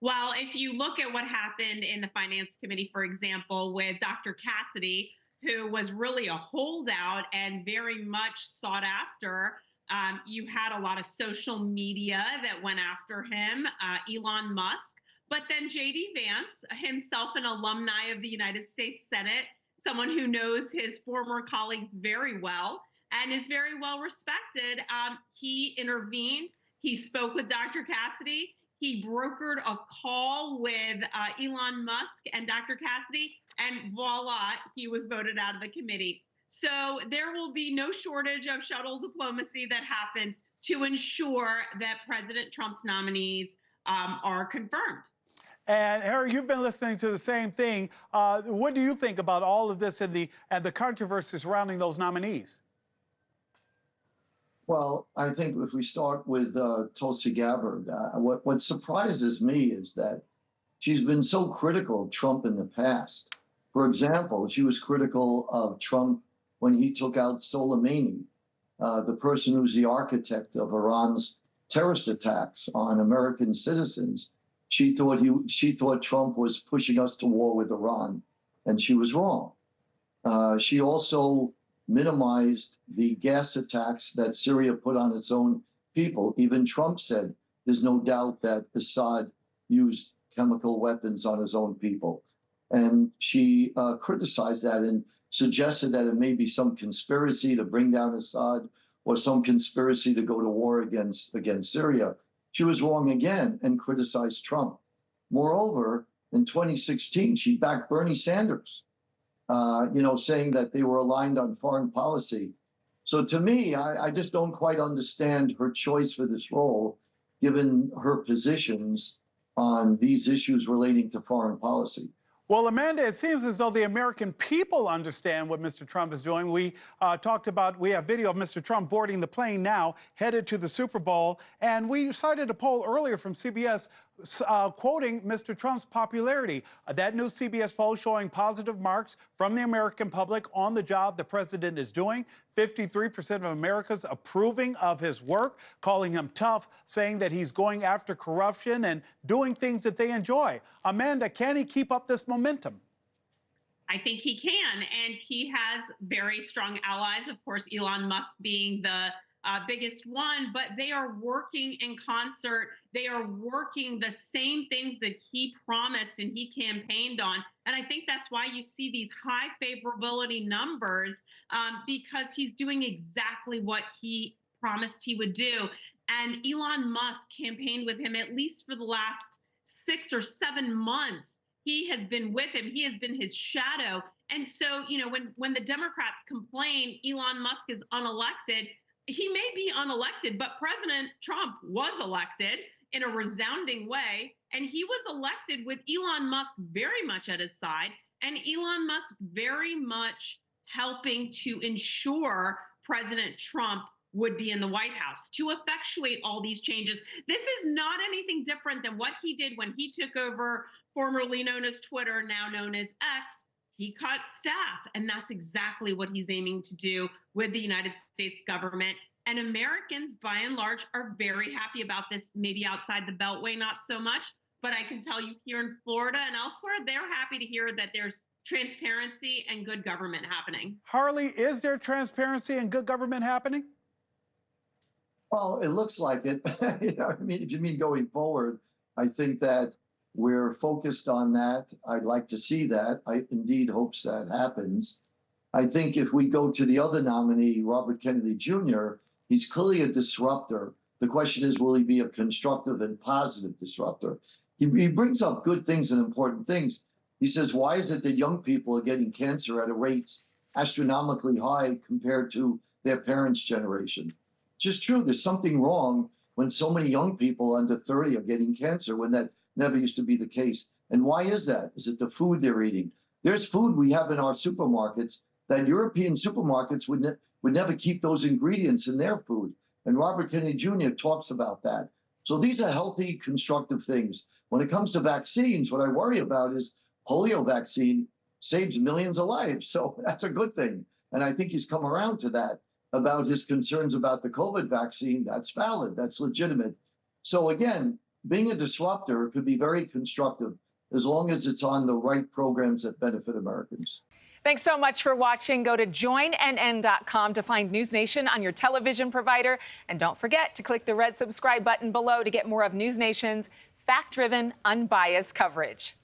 Well, if you look at what happened in the Finance Committee, for example, with Dr. Cassidy, who was really a holdout and very much sought after, you had a lot of social media that went after him, Elon Musk, but then JD Vance, himself an alumni of the United States Senate, someone who knows his former colleagues very well and is very well respected. He intervened. He spoke with Dr. Cassidy. He brokered a call with Elon Musk and Dr. Cassidy, and voila, he was voted out of the committee. So there will be no shortage of shuttle diplomacy that happens to ensure that President Trump's nominees are confirmed. And Harry, you've been listening to the same thing. What do you think about all of this and the controversy surrounding those nominees? Well, I think if we start with Tulsi Gabbard, what surprises me is that she's been so critical of Trump in the past. For example, she was critical of Trump when he took out Soleimani, the person who's the architect of Iran's terrorist attacks on American citizens. She thought Trump was pushing us to war with Iran, and she was wrong. She also minimized the gas attacks that Syria put on its own people. Even Trump said there's no doubt that Assad used chemical weapons on his own people. And she criticized that and suggested that it may be some conspiracy to bring down Assad or some conspiracy to go to war against Syria. She was wrong again and criticized Trump. Moreover, in 2016, she backed Bernie Sanders, saying that they were aligned on foreign policy. So to me, I just don't quite understand her choice for this role, given her positions on these issues relating to foreign policy. Well, Amanda, it seems as though the American people understand what Mr. Trump is doing. We we have video of Mr. Trump boarding the plane now, headed to the Super Bowl. And we cited a poll earlier from CBS quoting Mr. Trump's popularity. That new CBS poll showing positive marks from the American public on the job the president is doing. 53% of Americans approving of his work, calling him tough, saying that he's going after corruption and doing things that they enjoy. Amanda, can he keep up this momentum? I think he can, and he has very strong allies, of course, Elon Musk being the biggest one, but they are working in concert. They are working the same things that he promised and he campaigned on. And I think that's why you see these high favorability numbers, because he's doing exactly what he promised he would do. And Elon Musk campaigned with him at least for the last 6 or 7 months. He has been with him. He has been his shadow. And so, when the Democrats complain Elon Musk is unelected, he may be unelected, but President Trump was elected in a resounding way. And he was elected with Elon Musk very much at his side, and Elon Musk very much helping to ensure President Trump would be in the White House to effectuate all these changes. This is not anything different than what he did when he took over, formerly known as Twitter, now known as X. He cut staff, and that's exactly what he's aiming to do with the United States government. And Americans, by and large, are very happy about this. Maybe outside the Beltway, not so much. But I can tell you here in Florida and elsewhere, they're happy to hear that there's transparency and good government happening. Harley, is there transparency and good government happening? Well, it looks like it. If you mean going forward, I think that we're focused on that. I'd like to see that. I indeed hope that happens. I think if we go to the other nominee, Robert Kennedy Jr., he's clearly a disruptor. The question is, will he be a constructive and positive disruptor? He brings up good things and important things. He says, why is it that young people are getting cancer at a rate astronomically high compared to their parents' generation? Just true. There's something wrong when so many young people under 30 are getting cancer, when that never used to be the case. And why is that? Is it the food they're eating? There's food we have in our supermarkets that European supermarkets would never keep those ingredients in their food. And Robert Kennedy Jr. talks about that. So these are healthy, constructive things. When it comes to vaccines, what I worry about is polio vaccine saves millions of lives. So that's a good thing. And I think he's come around to that. About his concerns about the COVID vaccine, that's valid, that's legitimate. So again, being a disruptor could be very constructive as long as it's on the right programs that benefit Americans. Thanks so much for watching. Go to joinnn.com to find News Nation on your television provider. And don't forget to click the red subscribe button below to get more of News Nation's fact-driven, unbiased coverage.